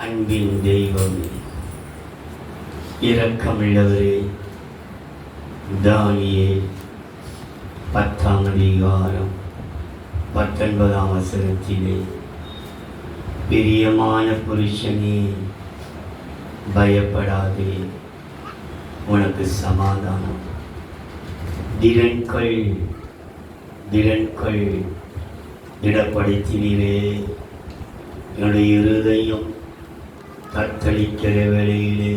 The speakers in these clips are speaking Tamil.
அன்பின் தெய்வம், இரக்கமுள்ளவரே, தானியேல் 10ஆம் அதிகாரம் 19ஆம் வசனத்திலே, பிரியமான புருஷனே, பயப்படாதே, உனக்கு சமாதானம். திடன்கள் திடப்படுத்தினீரே. என்னுடைய இருதயம் தத்தளிக்கிற வேளையிலே,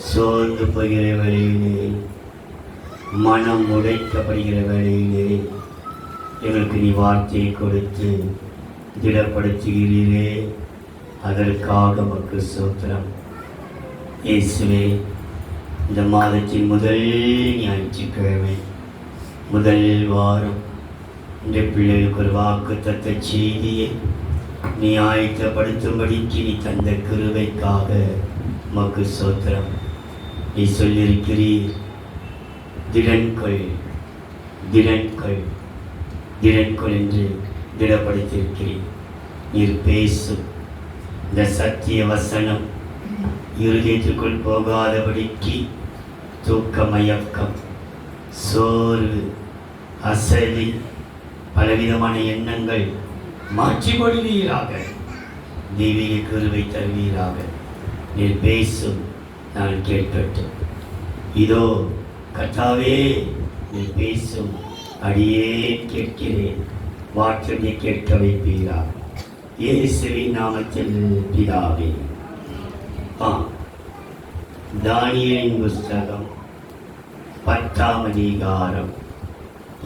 சோர்ந்து போகிற வேளையிலே, மனம் உடைக்கப்படுகிற வேளையிலே எங்களுக்கு நீ வார்த்தையை கொடுத்து திடப்படுத்துகிறீரே. அதற்காக உமக்கு ஸ்தோத்திரம். இயேசுவே, இந்த மாதத்தின் முதல் ஞாயிற்றுக்கிழமை, முதல் வாரம், இந்த பிள்ளைகளுக்கு ஒரு வாக்குத்தத்த செய்தியை நீ ஆயத்தப்படுத்தும்படிக்கு நீ தந்த கிருபைக்காக உமக்கு ஸ்தோத்திரம். நீ சொல்லியிருக்கிறீர், திடன்கள் என்று திடப்படுத்தியிருக்கிறீர். நீர் பேசும் இந்த சத்திய வசனம் இருதயத்திற்குள் போகாதபடிக்கு தூக்க மயக்கம், சோர்வு, அசதி, பலவிதமான எண்ணங்கள் மாற்றிக்கொள்வீராக. தெய்வீக கிருபை தருவீராக. நீர் பேசும், நான் கேட்கட்டும். இதோ கர்த்தாவே, நீர் பேசும், அடியே கேட்கிறேன். வார்த்தையை கேட்க வைப்பீராக. இயேசுவின் நாமத்தில் பிதாவே. தானியேலின் புஸ்தகம் 10ஆம் அதிகாரம்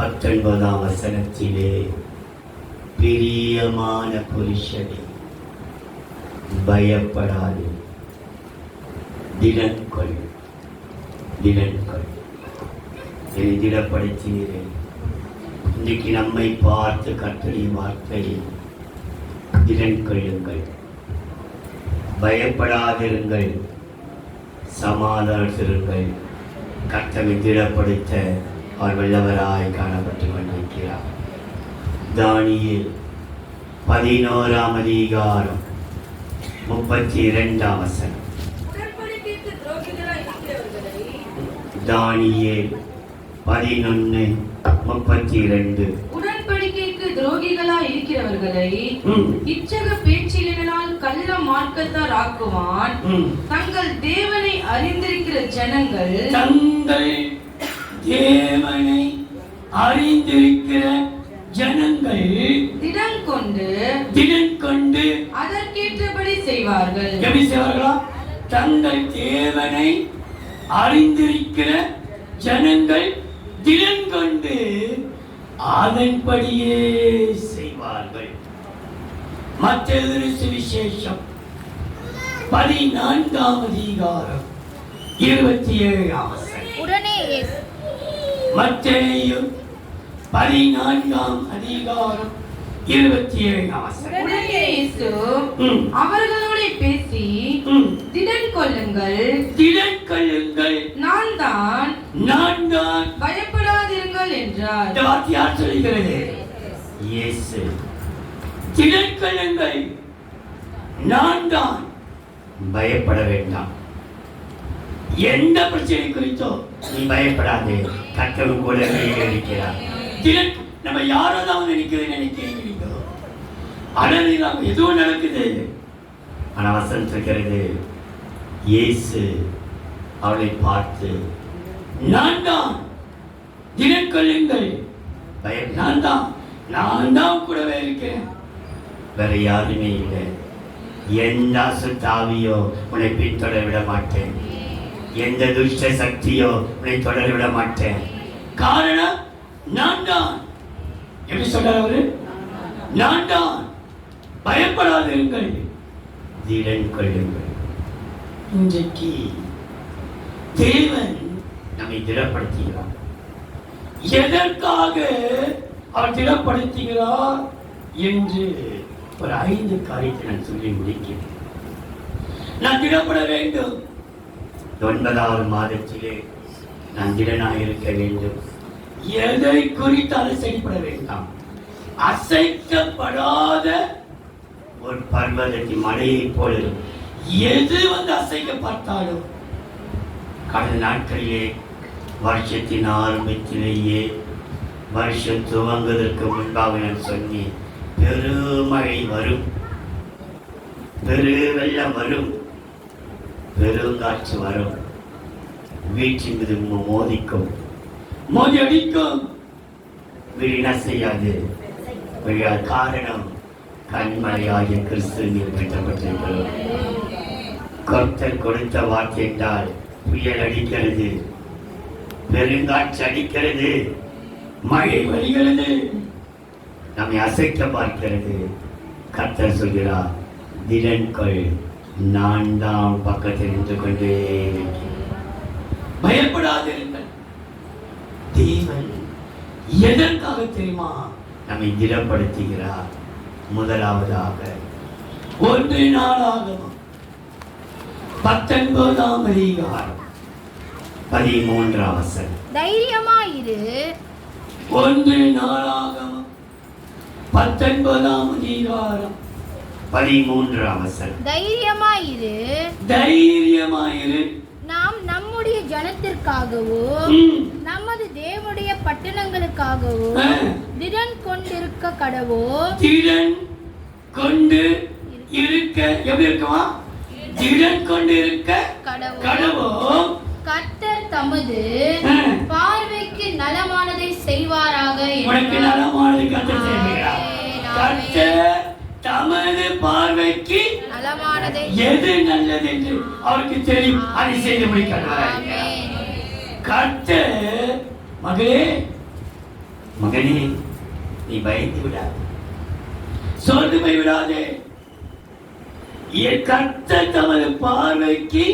19ஆம் வசனத்திலே, பிரியமான புருஷனே, பயப்படாதே, திடன்கொள். என்னை திடப்படுத்தினேன். இன்றைக்கு நம்மை பார்த்து கர்த்தரின் வார்த்தை, திடன் கொள்ளுங்கள், பயப்படாதிருங்கள், சமாதானத்திருங்கள். கர்த்தரை திடப்படுத்த அவர் வல்லவராய் காணப்பட்டு கொண்டிருக்கிறார். தானியேல் 11ஆம் அதிகாரம் 32ஆம் வசனம். தானியேல் 11:32. உடன்படிக்கைக்கு துரோகிகளா இருக்கிறவர்களை இச்சக பேச்சினால் கள்ள மார்க்கத்தார் ஆக்குவான். தங்கள் தேவனை அறிந்திருக்கிற ஜனங்கள் திடன் கொண்டு அதற்கேற்றபடி செய்வார்கள். எப்படி செய்வார்களா? தங்கள் தேவனை அறிந்திருக்கிற ஜனங்கள் திடன் கொண்டு அதன்படியே செய்வார்கள். மத்தேயு சுவிசேஷம் 14ஆம் அதிகாரம் 27ஆம் வசனம். மத்தேயு 14ஆம் அதிகாரம் 27ஆம் வசனம். உடனே இயேசு அவர்களோடு பேசி, திடன் கொள்ளுங்கள், நான் தான், பயப்படாதிருங்கள் என்றார். இந்த வார்த்தை யார் சொல்லுகிறது? இயேசு. திடன் கொள்ளுங்கள், நான் தான், பயப்பட வேண்டாம். எந்த பிரச்சனை குறித்தோ நீ பயப்படாதே, கர்த்தர் கூட இருக்கிறார். திடன் நம்ம யாரோ தான் நினைக்கிறீங்களோ, அடலாம் எதுவும் நடக்குது, ஆனா வசனம் இருக்கிறது. இயேசு அவளை பார்த்து, நான் தான், திடன் கொள்ளுங்கள், நான் தான் கூடவே இருக்கிறேன், வேற யாருமே இல்லை. எந்த அசுத்தாவியோ உன்னை பின்தொடர விட மாட்டேன், எந்த துஷ்ட சக்தியோ உன்னை தொடர விட மாட்டேன். காரணம் நான் தான். எப்படி சொல்றாரு அவரு? நான் தான், பயப்படாதிருங்கள், திடன் கொள்ளுங்கள். இன்றைக்கு தேவன் நம்மை திடப்படுத்துகிறார். எதற்காக அவர் திடப்படுத்துகிறார் என்று ஒரு 5 காரியத்தை நான் சொல்லி முடிக்கிறேன். நான் திடப்பட வேண்டும். 9வது மாதத்திலே நான் திடனாக இருக்க வேண்டும். எதை குறித்தாலும் செயல்பட வேண்டாம். அசைக்கப்படாத ஒரு பர்வதத்தின் மலையைப் போல இருக்கும். எது வந்து அசைக்கப்பட்டாலும் கடந்த நாட்களிலே வருஷத்தின் ஆரம்பத்திலேயே வருஷம் துவங்குவதற்கு முன்பாக நான் சொன்னேன், பெருமழை வரும், பெரு வெள்ளம் வரும், பெருங்காற்று வரும், வீட்டின் மீது மோதிக்கும், மோதி அடிக்கும், வீணா செய்யாது. காரணம் கண்மலையாகிய கிறிஸ்துவில் பெற்றப்பட்டிருக்கிறோம். கர்த்தர் கொடுத்த வார்த்தை என்றால் புயல் அடிக்கிறது, பெருங்காற்று அடிக்கிறது, மழை வருகிறது, நம்மை அசைக்க பார்க்கிறது. கர்த்தர் சொல்கிறார், திடன்கள், நான் தான் பக்கத்தில் நின்று கொண்டே இருக்கிறேன், பயப்படாதிருங்கள். தேவன் எதற்காக தெரியுமா நம்மை திடப்படுத்துகிறார்? முதலாவதாக 1 நாளாகமம் 19ஆம் அதிகாரம் 13ஆம் வசனம். தைரியமாயிரு. 1 நாளாகமம் 19ஆம் அதிகாரம் 13ஆம் வசனம். தைரியமாயிரு. தைரியமாயிரு. நாம் நம்முடைய ஜனத்திற்காகவோ நமது தேவனுடைய பட்டணங்களுக்காகவோ திடன் கொண்டிருக்க கடவோ. திடன் கொண்டு இருக்க எப்படி இருக்குமா? திடன் கொண்டு இருக்க கடவோ. கர்த்தர் தமது பார்வைக்கு நலமானதை செய்வாராக. உனக்கு நலமானதை கர்த்தர் செய்வார். கர்த்தர் தமது பார்வைக்கு நலமானதை, எது நல்லது என்று அவருக்கு தெரியும், அதை செய்து முடிக்கிறார். கர்த்தர், மகளே மகனே, நீ பயந்து விடாதே, சோர்ந்து போய் விடாதே. கர்த்தர் தமது பார்வைக்கு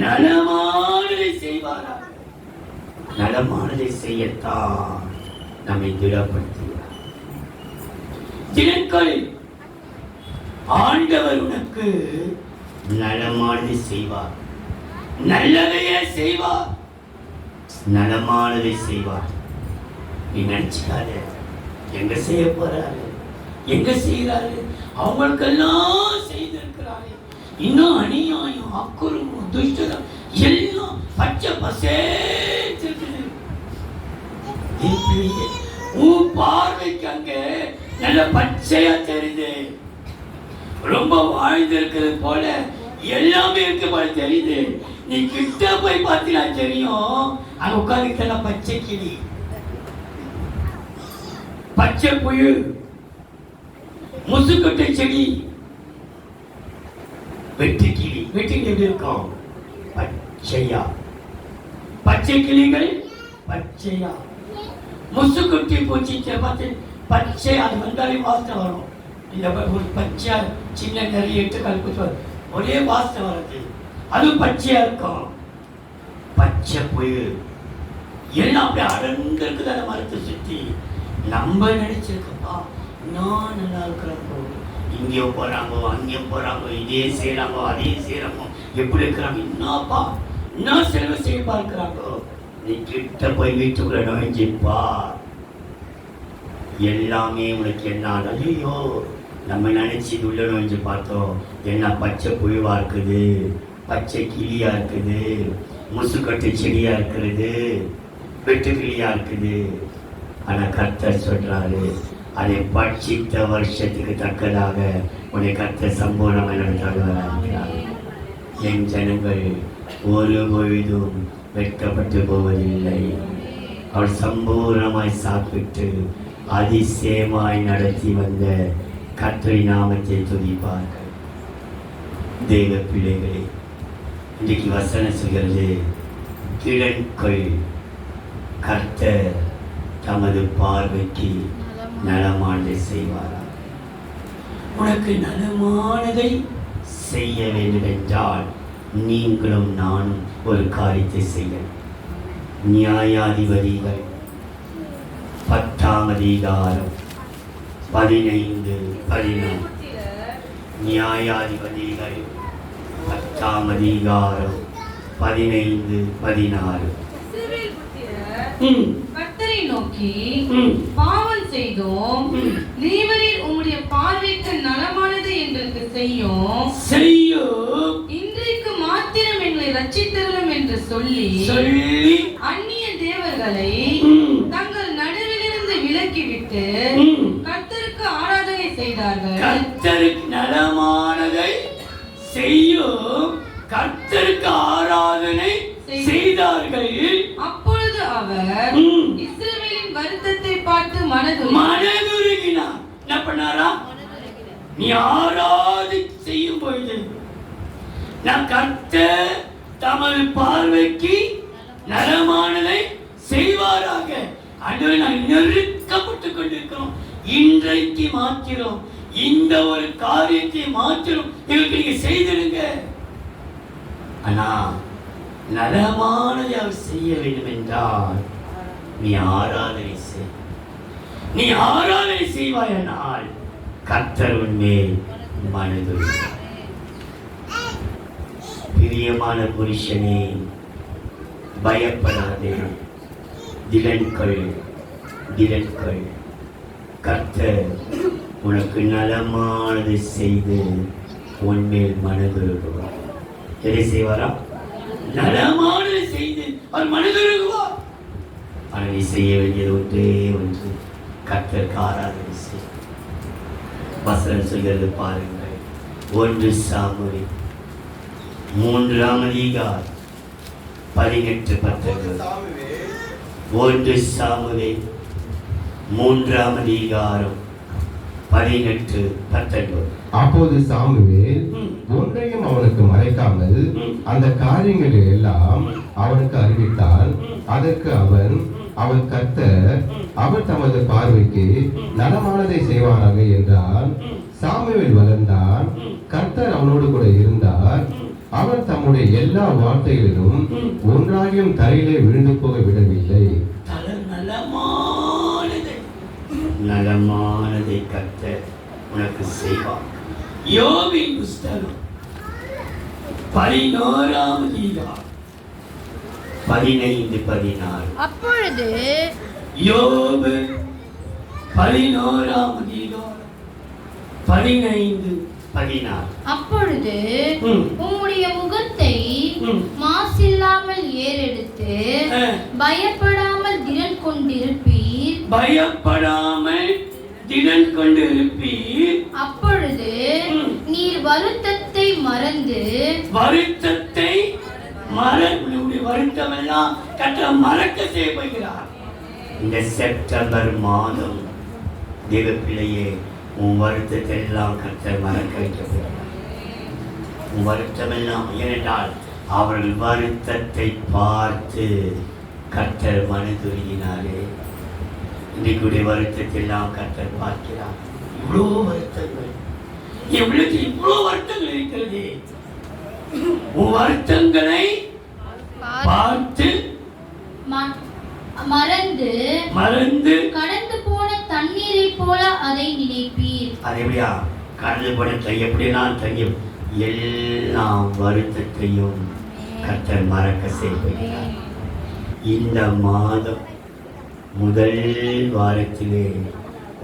நலமானதை செய்வாரா? நலமானதை செய்யத்தான் நம்மை திடப்படுத்துகிறார். தினங்களில் ஆண்டவர் உனக்கு நலமானதை செய்வார், நல்லதையே செய்வார், நலமானதை செய்வார். நீ நினைச்சுக்காத, எங்க செய்ய போறாரு, எங்க செய்யறாரு, அவங்களுக்கெல்லாம் செய்திருக்கிறாரு. இன்னும் அநியாயம், அக்குறும், துஷ்டரம் எல்லாம் பச்சை பசேன்னு உன் பார்வைக்கு அங்க நல்ல பச்சையா தெரியுது, ரொம்ப வாழ்ந்திருக்கிறது போல எல்லாமே இருக்கு போல தெரியுது. நீ கிட்ட போய் பார்த்தீங்கன்னா தெரியும், அங்க உட்கார்ந்து பச்சை கிளி, பச்சை புயல், முசுக்கட்டை செடி, வெட்டு கிளி. வெட்டு கிளி எப்படி இருக்கும்? பச்சையா. பச்சை கிளிகள் பச்சையா. முசுக்குட்டி பூச்சி பார்த்து பச்சை, அது வந்தாலே வாசனை வரும். இந்த ஒரு பச்சை சின்ன நிறைய எட்டு கல்பு ஒரே வாசனை வருது, அது பச்சையா இருக்கும். பச்சை புயல் எல்லாம் அப்படியே அடர்ந்து இருக்குது அந்த மரத்தை சுற்றி. நம்ம நினைச்சிருக்கப்பா, நான் நல்லா இருக்கிறப்போ, இங்கே போறாங்க அங்கே போறாங்க, இதே செய்யறாங்க அதே செய்யறாங்க, எப்படி இருக்கிறாங்க, என்னப்பா என்ன செலவு செய்ய பார்க்கிறாங்க. நீ கிட்ட போய் வீட்டுக்குள்ள நுழைஞ்சிப்பா, எல்லாமே உனக்கு என்ன. ஐயோ, நம்ம நினைச்சு உள்ள நுழைஞ்சு பார்த்தோம், என்ன பச்சை புழுவா இருக்குது, பச்சை கிளியா இருக்குது, முசுக்கட்டு செடியா இருக்கிறது, வெட்டு கிளியா இருக்குது. ஆனா கர்த்தர் சொல்றாரு, அதை பட்சித்த வருஷத்துக்கு தக்கதாக உன்னை கர்த்தர் சம்பூர்ணமாக நடத்துகிறார். என் ஜனங்கள் ஒரு பொழுதும் வெட்கப்பட்டு போவதில்லை. அவர் சம்பூர்ணமாய் சாப்பிட்டு அதிசயமாய் நடத்தி வந்த கர்த்தரை நாமத்தை துதிப்பார்கள். தேவ பிள்ளைகளே, இன்றைக்கு வசனம் சொல்கிறது, திடன்கள், கர்த்தர் தமது பார்வைக்கு நலமானதை செய்வாரா? உனக்கு நலமானதை செய்ய வேண்டும் என்றால் நீங்களும் நானும் ஒரு காரியத்தை செய்ய. நியாயாதிபதிகள் 10ஆம் அதிகாரம் 15-14. நியாயாதிபதிகள் 10ஆம் அதிகாரம் 15-16. கர்த்தரை நோக்கி பாவம் செய்தோம், நீவரீர் உம்முடைய பார்வைக்கு நலமானது எங்களுக்கு செய்யும் இன்றைக்கு மாத்திரம் எங்களை ரட்சித்தருளும் என்று சொல்லி அந்நிய தேவர்களை தங்கள் நடுவிலிருந்து விலக்கிவிட்டு கர்த்தருக்கு ஆராதனை செய்தார்கள். கர்த்தருக்கு நலமானதை செய்யும், கர்த்தருக்கு ஆராதனை செய்தார்கள். அப்பொழுது அவர் இஸ்ரவேலின் வருத்தத்தை பார்த்து மனதுருகினார். என்ன பண்ணாரா? நீ ஆராதனை செய்யும் பொழுது நான் கர்த்தர் தமது பார்வைக்கு நலமானதை செய்வாராக. ஆண்டவரே, நான் நெருக்கப்பட்டுக் கொண்டிருக்கிறோம். இன்றைக்கு மாத்திரம் இந்த ஒரு காரியத்தை மாத்திரம் எங்களுக்கு நீங்க செய்திருங்க. ஆனா நலமானதை அவர் செய்ய வேண்டும் என்றால் நீ ஆராதனை செய். நீ ஆராதனை செய்வாயானால் கர்த்தர் உன்மேல் மனதுருகுவார். பிரியமான புருஷனே, பயப்படாதே, திடன்கொள். கர்த்தர் உனக்கு நலமானதை செய்து உன்மேல் மனதுருகுவார். எதை செய்வாரா? நலமானதை செய்து அவர் மனதுருகுவார். ஆனால் நீ செய்ய வேண்டியது ஒன்றே ஒன்று, கர்த்தருக்கு ஆராதனை செய். வசனம் சொல்கிறது பாருங்கள். 1 சாமுவேல் 3ஆம் அதிகாரம் 18-19. 1 சாமுவேல் 3ஆம் அதிகாரம் 18-19. அப்போது சாமுவேல் ஒன்றையும் அவனுக்கு மறைக்காமல் அந்த காரியங்களை எல்லாம் அவனுக்கு அறிவித்தான். அதற்கு அவன் கர்த்தர் அவர் தமது பார்வைக்கு நலமானதை செய்வாராக என்றான். சாமுவேல் வளர்ந்தான், கர்த்தர் அவனோடு கூட இருந்தார். அவர் தம்முடைய எல்லா வார்த்தைகளிலும் ஒன்றாகியும் தரையிலே விழுந்து போக விடவில்லை. நலமானதை கர்த்தர் உனக்கு செய்வார். யோபின் புஸ்தகம் 11ஆம் அதிகாரம் 15-16. அப்பொழுது யோபு 11ஆம் அதிகாரம் 15-16. அப்பொழுது உம்முடைய முகத்தை மாசில்லாமல் ஏறெடுத்து பயப்படாமல் திடன் கொண்டிருப்பீர். அப்பொழுது நீர் வருத்தத்தை மறந்து வருத்தம் எல்லாம் கர்த்தர் மறக்க செய்கிறார். இந்த செப்டம்பர் மாதம் தேவ பிள்ளையே, உன் வருத்தத்தை எல்லாம் கர்த்தர் மறக்க வைக்கப்படுகிறார். உன் வருத்தம் எல்லாம், ஏனென்றால் அவர்கள் வருத்தத்தை பார்த்து கர்த்தர் மனதுருகினாரே. இன்றைக்குடைய வருத்தத்தை எல்லாம் கர்த்தர் பார்க்கிறார். இவ்வளோ வருத்தங்கள், இவ்வளோ வருத்தங்கள் இருக்கிறது. உன் வருத்தங்களை பார்த்து மறந்து கடந்து போன தண்ணீரை போல அதை நினைப்பீர். அது எப்படியா? கடந்து போன எப்படிலாம் தண்ணீர், எல்லா வருத்தத்தையும் கர்த்தர் மறக்க செய்கிறார். இந்த மாதம் முதல் வாரத்திலே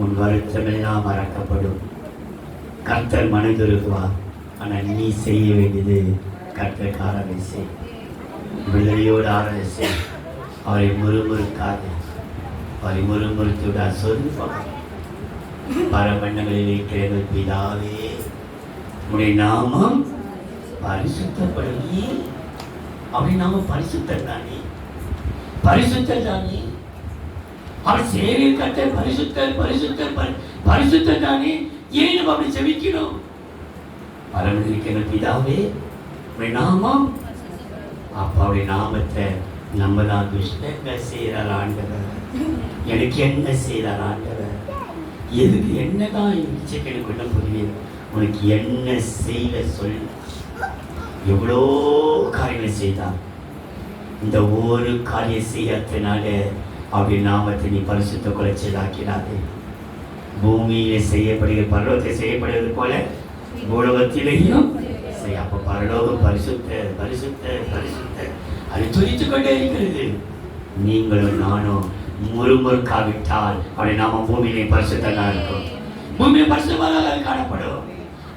உன் வருத்தமெல்லாம் மறக்கப்படும். கர்த்தர் மனதுருகுவார். ஆனால் நீ செய்ய வேண்டியது கர்த்தருக்கு ஆராதனை செய். விடுதலையோடு ஆராதனை செய். அவரை முறுமுறுக்காது. அவரை முறுமுறுத்துவிட சொல்லுவாங்க. பரமண்டங்களில் இருக்கிற பிதாவே, உடைய நாமம் பரிசுத்தப்படுமே. அவருடைய நாமம் பரிசுத்தர் தானே, பரிசுத்தர் தானே. அவர் சேவை கர்த்தர் பரிசுத்தர் பரிசுத்தர் பரிசுத்தர் தானே. ஏன் நம்ம அப்படி செவிக்கணும்? பரமண்டிருக்கிற பிதாவே, உடைய நாமம். அப்பாவுடைய நாமத்தை நம்ம தான் துஷ்டங்க செய்கிறார் ஆண்டவர். எனக்கு என்ன செய்கிறார் ஆண்டவர்? எதுக்கு என்னதான் இச்சைகளுக்குள்ள புரியுது? உனக்கு என்ன செய்ய சொல். எவ்வளோ காரியங்களை செய்தான். இந்த ஒரு காரியம் செய்யறதுனால அப்படி நாமத்தை நீ பரிசுத்த குலைச்சலாக்கிறாதே. பூமியில செய்யப்படுகிற பரலோகத்தில் செய்யப்படுவது போல பூலோகத்திலேயும் செய்ய. அப்ப பரலோகம் பரிசுத்த பரிசுத்த பரிசுத்த அது துதித்துக் கொண்டே இருக்கிறது. நீங்களும் நானும் முறுமுறுக்காவிட்டால் அவருடைய நாம பூமியிலே பரிசுத்தமாக இருக்கும். பூமியில பரிசுத்தமாக காணப்படும்.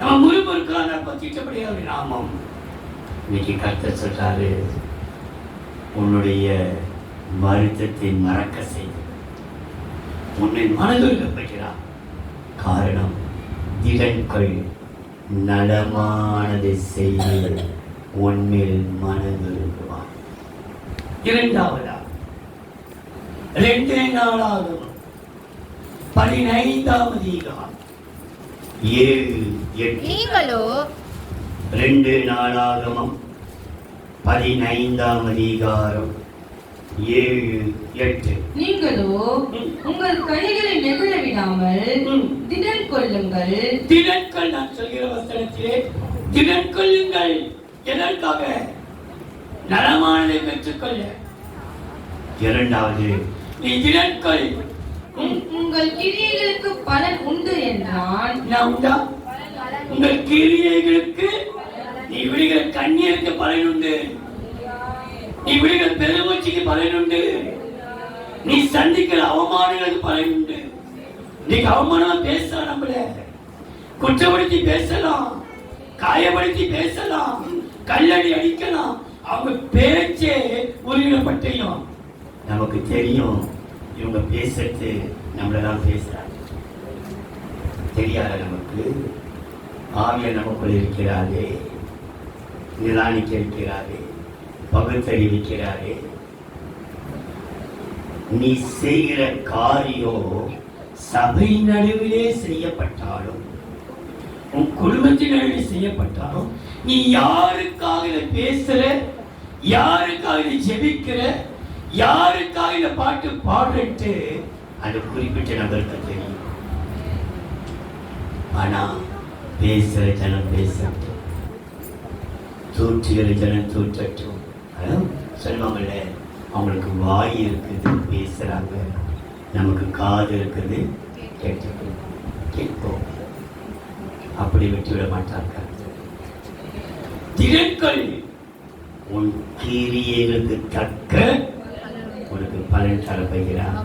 நம்ம முறுமுறுக்கான பத்திட்டபடியாக ஒரு நாமம். இன்னைக்கு கர்த்தர் சொல்றாரு, உன்னுடைய வருத்தத்தை மறக்க செய்து உன்னை மனதுருகப்படுகிறார். காரணம், திடன்கள் நலமானதை செய்து உன்மேல் மனதுருகுவார். இரண்டாவதா 2 நாளாகும் 15ஆம் அதிகாரம் 7-8. நீங்களோ 2 நாளாகமம் 15ஆம் அதிகாரம் 7-8. நீங்களோ உங்கள் கைகளை நெகிழ விடாமல் திடன் கொள்ளுங்கள். திடன்கள், நான் சொல்கிற வசனத்திலே திடன் கொள்ளுங்கள். எதற்காக? நலமானதை பெற்றுக்கொள்ள. இரண்டாவது, நீ திடன் கொள். உங்கள் கிரியைகளுக்கு பலன் உண்டு என்றான். நான் உண்டா? உங்கள் கிரியைகளுக்கு நீ விடுகிற கண்ணீருக்கு பலன் உண்டு. நீ விடுகிற பெருமூச்சுக்கு பலன் உண்டு. நீ சந்திக்கிற அவமானங்களுக்கு பலன் உண்டு. இன்னைக்கு அவமானமா பேசலாம், நம்மள குற்றப்படுத்தி பேசலாம், காயப்படுத்தி பேசலாம், கல்லடி அடிக்கலாம். அவங்க பேச்சே உருவிடப்பட்டையும் நமக்கு தெரியும். இவங்க பேசுறது நம்மளதான் பேசுறாங்க. தெரியாத நமக்கு ஆவிய நமக்குள் இருக்கிறாரே, நிதானிக்க இருக்கிறாரே, பகுத்தறிவிக்கிறாரே. நீ செய்கிற காரியம் சபை நடுவிலே செய்யப்பட்டாலும், உன் குடும்பத்தின் நடுவில் செய்யப்பட்டாலும், நீ யாருக்காக இதை பேசுற, யாருக்காக இதை ஜெபிக்கிற, யாருக்காக இந்த பாட்டு பாடுறது, அது குறிப்பிட்ட நபருக்கு தெரியும். ஆனா பேசுற ஜனம் பேசட்டும், தூற்றுகிற ஜனம் தூற்றட்டும். சொல்லுவாங்கல்ல, அவங்களுக்கு வாய் இருக்குது பேசுறாங்க, நமக்கு காது இருக்குது கேட்போம். அப்படி விட்டுவிட மாட்டார்கள். திடன்கள் உன் கிரியைகளுக்கு தக்க உனக்கு பலன் தரப்போகிறார்.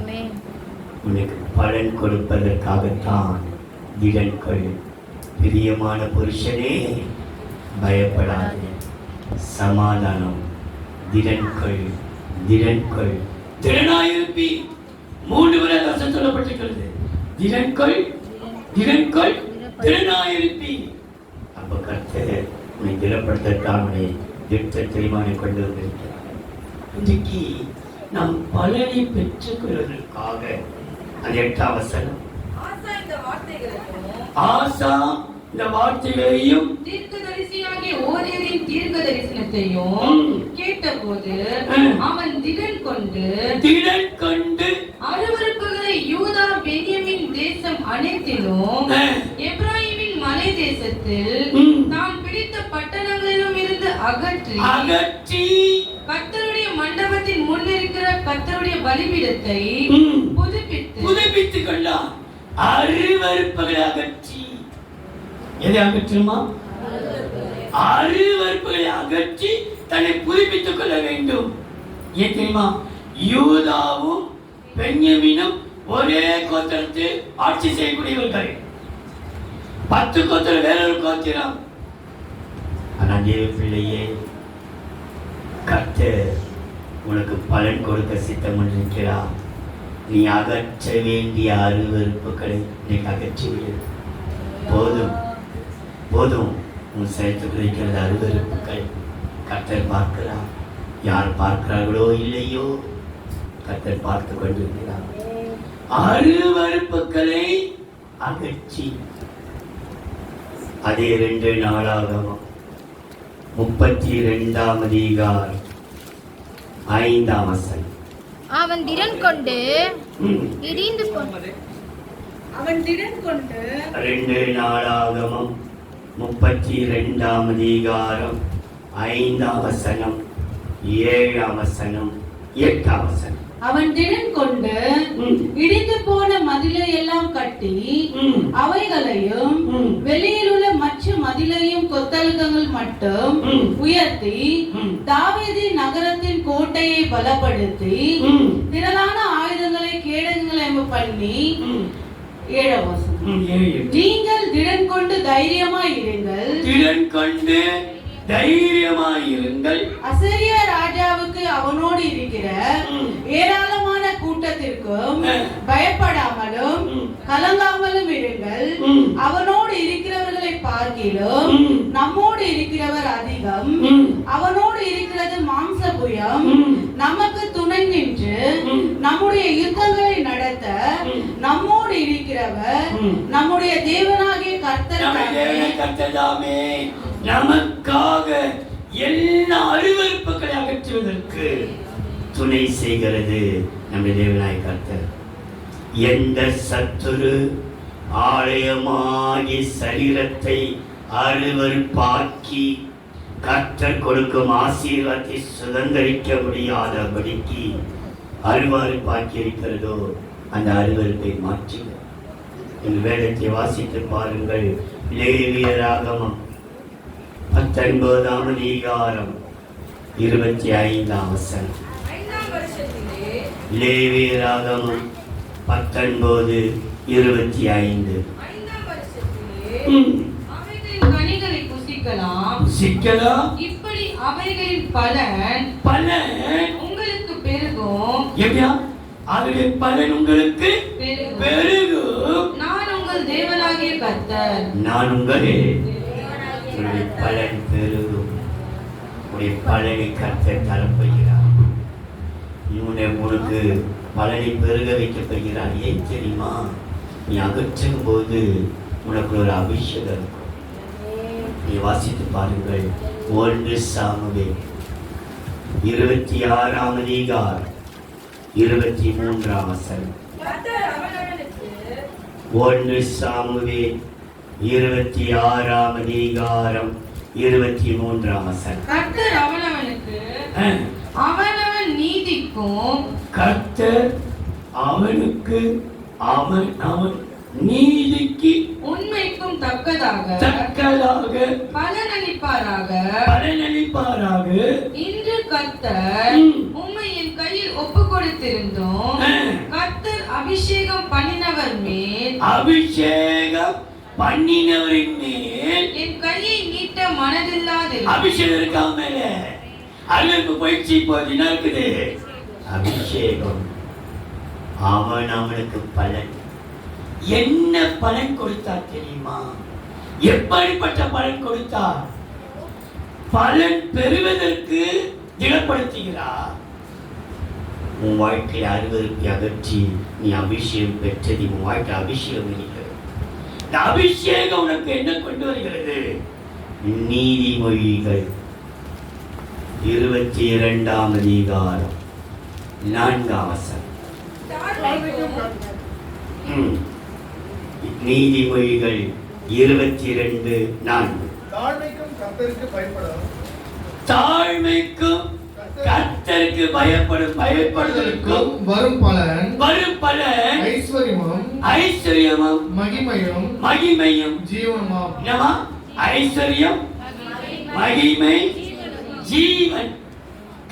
உனக்கு பலன் கொடுப்பதற்காகத்தான் திடன்கள். பிரியமான புருஷனே, பயப்படாதே, சமாதானம். திடன்கள் திடன்கள் திடனாயிருப்பி. 3 முறை வசனம் சொல்லப்பட்டிருக்கிறது. திடன்கள் திடன்கள் திடனாயிருப்பி. அப்ப கர்த்தர் உன்னை திடப்படுத்தத்தான் உன்னை திட்ட தெளிவானை கொண்டு வந்திருக்கிறார். இன்றைக்கு நாம் பலனை பெற்றுக் கொள்வதற்காக அந்த 8ஆம் வசனம், ஆசா இந்த வார்த்தைகளையும் தீர்க்கதரிசியாகிய ஓரேரின் தீர்க்க தரிசனத்தையும் கேட்டபோது அவன் திடன் கொண்டு அருவருப்புகளை யூதா பென்யமீன் தேசம் அனைத்திலும் எப்ராயிமின் மலை தேசத்தில் தான் பிடித்த பட்டணங்களிலும் இருந்து அகற்றி கர்த்தருடைய மண்டபத்தின் முன் இருக்கிற கர்த்தருடைய பலிபீடத்தை புதுப்பித்துக் கொண்டான். அருவருப்புகளை அகற்றி. எதை அகற்றுமா? அருவருப்புகளை அகற்றி தன்னை புதுப்பித்துக் கொள்ள வேண்டும். ஏன் தெரியுமா? யூதாவும் பென்யமீனும் ஒரே கோத்திரத்தை ஆட்சி செய்யக்கூடியவர்கள். 10 கோத்திரம் வேறொரு கோத்திரம். ஆனா தேவ பிள்ளையே, கர்த்தர் உனக்கு பலன் கொடுக்க சித்தம் இருக்கிறார். நீ அகற்ற வேண்டிய அருவருப்புகளை இன்னைக்கு அகற்றிவிடு. போதும் போதும். உன் சேர்த்து இருக்கிற அருவருப்புகள் கர்த்தர் பார்க்கிறார். யார் பார்க்கிறார்களோ இல்லையோ, கர்த்தர் பார்த்து கொண்டிருக்கிறார். அருவருப்புகளை அகற்றி. அதே 2 நாளாகமம் 32ஆம் அதிகாரம் 5ஆம் வசனம். அவன் திடன் கொண்டு இடிந்து 2 நாளாகமம் 32ஆம் அதிகாரம் 5ஆம் வசனம், 7ஆம் வசனம், 8ஆம் வசனம். அவன் திடன் கொண்டு இடிந்து போன மதிலை எல்லாம் கட்டி அவைகளையும் வெளியில் உள்ள மற்ற மதிலையும் கொத்தளங்கள் மட்டும் உயர்த்தி தாவீதின் நகரத்தின் கோட்டையை பலப்படுத்தி திரளான ஆயுதங்களை கேடகங்களை பண்ணி 7ஆம் வசனம். 7. நீங்கள் திடன் கொண்டு தைரியமாய் இருங்கள். திடன் கொண்டு தைரியமாயிருங்கள். அசீரிய ராஜாவுக்கு அவனோடு இருக்கிற ஏராளமான கூட்டத்திற்கும் பயப்படாமலும் கலங்காமலும் இருங்கள். அவனோடு இருக்கிறவர்களை பார்க்கிலும் நம்மோடு இருக்கிறவர் அதிகம். அவனோடு இருக்கிறது மாம்சபுயம். நமக்கு துணை நின்று நம்முடைய யுத்தங்களை நடத்த நம்மோடு இருக்கிறவர் நம்முடைய தேவனாகிய கர்த்தர்தாமே. நமக்காக எல்லா அருவருப்புகளை அகற்றுவதற்கு துணை செய்கிறது நம்முடைய தேவனாய் கர்த்தர். எந்த சத்துரு ஆலயமாகி சரீரத்தை அருவருப்பாக்கி கர்த்தர் கொடுக்கும் ஆசீர்வாதத்தை சுதந்திரிக்க முடியாதபடிக்கு அருவருப்பாக்கி இருக்கிறதோ அந்த அருவருப்பை மாற்றுக. இந்த வேதத்தை வாசித்து பாருங்கள். லேவியராகமம் 19ஆம் அதிகாரம் 25ஆம் வசனம். லேவியராகமம் 19:25. கனிகளை புசிக்கலாம். இப்படி அவைகளின் பலன் உங்களுக்கு பெருகும். எப்படியா அதனுடைய பலன் உங்களுக்கு பெருகும். நான் உங்கள் தேவனாகிய கர்த்தர். நான் உங்களுடைய பலன் பெருகும். உடைய பலனை கர்த்தர் தரப்போகிறார். உனக்கு பலனை பெருக வைக்கப்படுகிறார். ஏன் தெரியுமா? நீ அகற்றும் போது உனக்கு ஒரு அபிஷேகம் இருக்கும். நீ வாசித்து பாருங்கள். 1 சாமுவேல் 26ஆம் அதிகாரம் 23ஆம் வசனம். 1 சாமுவேல் 26ஆம் அதிகாரம் 23ஆம் வசனம். கர்த்தர் அவனவனுக்கு அவனவன் நீதிக்கும் கர்த்தர் அவனுக்கு அவன் நீதிக்கு உண்மைக்கும் தக்கதாக பலனளிப்பாராக. இன்று கர்த்தர் உம்மை என் கையில் ஒப்பு கொடுத்திருந்தோம். கர்த்தர் அபிஷேகம் பண்ணினவரின் மேல் என் கையை நீட்ட மனதில்லாது. அபிஷேகம் இருக்கா மேல அழுக்கு பயிற்சி போதினா இருக்குது. அபிஷேகம் அவனுக்கு பலன். என்ன பலன் கொடுத்தார் தெரியுமா? எப்படிப்பட்ட பலன் கொடுத்தார்? பலன் பெறுவதற்கு திடப்படுத்துகிறார். உன் வாழ்க்கையை அருவருப்பை அகற்றி நீ அபிஷேகம் பெற்றது. உன் வாழ்க்கை அபிஷேகம் இருக்கிறது. இந்த அபிஷேகம் உனக்கு என்ன கொண்டு வருகிறது? நீதிமொழிகள் 22ஆம் அதிகாரம் 4ஆம் வசனம். நீதிமொழிகள் 22:4. தாழ்மைக்கும் கர்த்தருக்கு பயப்படுதலுக்கும் வரும் பலன் ஐஸ்வர்யமும் மகிமையும் ஜீவனுமாம். என்னமா? ஐஸ்வர்யம், மகிமை, ஜீவன்.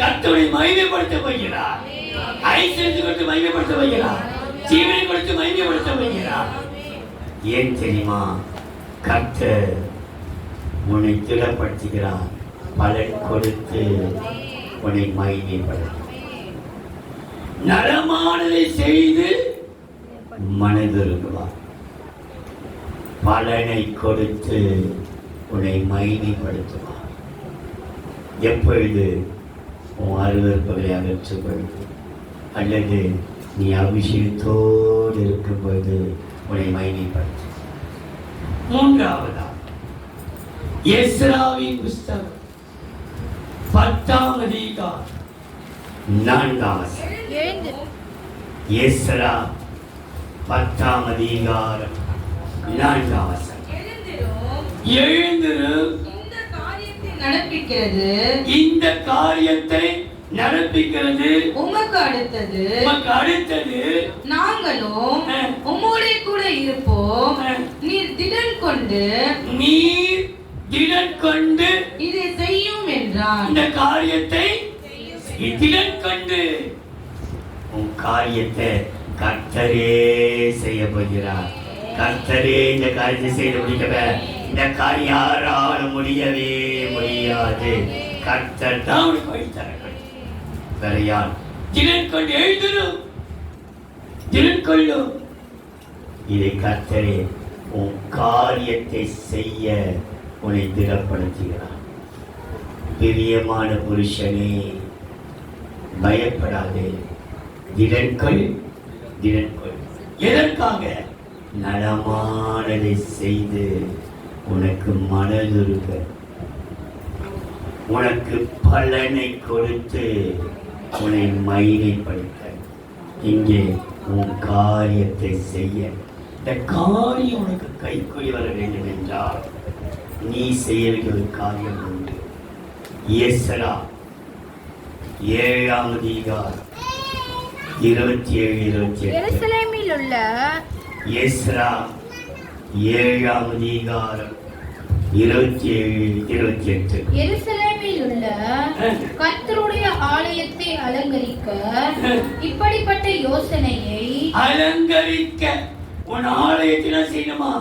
கர்த்தரை மகிமைப்படுத்த போகிறார். ஐஸ்வர்யத்தை கொடுத்து மகிமைப்படுத்த போகிறார். ஜீவனை கொடுத்து மகிமைப்படுத்த போகிறார். ஏன் தெரியுமா? கர்த்தர் உன்னை திடப்படுத்துகிறார். பலன் கொடுத்து உன்னை மகிமைப்படுத்த. நலமானதை செய்து மனதிருக்குவார். பலனை கொடுத்து உன்னை மகிமைப்படுத்துவார். எப்பொழுது உன் அருவருப்புகளை அகற்றும் பொழுது, அல்லது நீ அபிஷேகத்தோடு இருக்கும்போது உன்னை மகிமைப்படுத்து. மூன்றாவதா எஸ்ராவின் புஸ்தகம் 10ஆம் அதிகாரம் 4ஆம் வசனம். எஸ்ரா 10ஆம் அதிகாரம் 4ஆம் வசனம். எழுந்திரும், இந்த காரியத்தை நடப்பிக்கிறது உமக்கு அடுத்தது நாங்களும் உம்மோட கூட இருப்போம். நீர் திடன் கொண்டு இதை செய்யும் என்றான். இந்த காரியத்தை திடன் கொண்டு உன் காரியத்தை கர்த்தரே செய்ய போகிறார். கர்த்தரே இந்த காரியத்தை செய்து முடிக்கவே இந்த காரியம் யாராலும் முடியவே முடியாது. கர்த்தர் தான் உனக்கு வழி தரங்கள். வேற யார்? திறன் கொண்டு எழுதணும், திறன் கொள்ளும். இதை கர்த்தரே உன் காரியத்தை செய்ய உன்னை திடப்படுத்துகிறார். பிரியமான புருஷனே, பயப்படாதே, திடன் கொள், திடன் கொள். எதற்காக? நலமானதை செய்து உனக்கு மனதுருக, உனக்கு பலனை கொடுத்து உன்னை மகிமைப்படுத்த. இங்கே உன் காரியத்தை செய்ய, இந்த காரியம் உனக்கு கைக்குறி வர வேண்டும் என்றால் நீ செய்ய வேண்டிய ஒரு காரியம் உண்டு. எஸ்ரா 7ஆம் அதிகாரம் 27-28. எருசலேமில் உள்ள எஸ்ரா 7ஆம் அதிகாரம் 27-28. எருசலேமில் உள்ள கர்த்தருடைய ஆலயத்தை அலங்கரிக்க இப்படிப்பட்ட யோசனையை அலங்கரிக்க உன் ஆலயத்தின செய்யணுமா?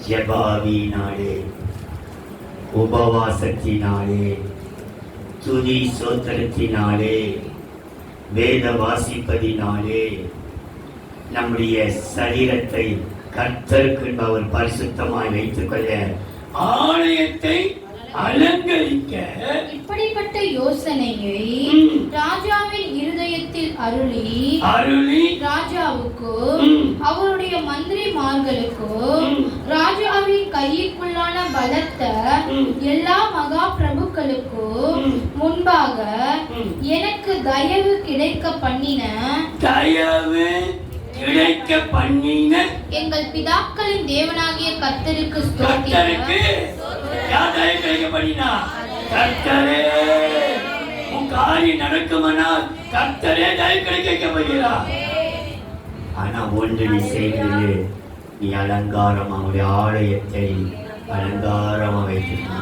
ஜெபாவினாலே, உபவாசத்தினாலே, துதி சோத்திரத்தினாலே, வேத வாசிப்பதினாலே நம்முடைய சரீரத்தை கர்த்தருக்கு அவர் பரிசுத்தமாய் வைத்துக் கொள்ள ஆலயத்தை அலங்கரிக்க இப்படிப்பட்ட யோசனையை ராஜாவின் இருதயத்தில் அருளி ராஜாவுக்கும் அவருடைய மந்திரிமார்களுக்கும் ராஜாவின் கைக்குள்ளான பலத்த எல்லா மகா பிரபுக்களுக்கும் முன்பாக எனக்கு தயவு கிடைக்க பண்ணின எங்கள் பிதாக்களின் தேவனாகிய கர்த்தருக்கு ஸ்தோத்திரம். நடக்குமானால் கர்த்தரே தயவு கிடைக்க போகிறார். ஆனா ஒன்று நீ செய்வது, நீ அலங்காரமா உடைய ஆலயத்தை அலங்காரமா வைத்திருக்க.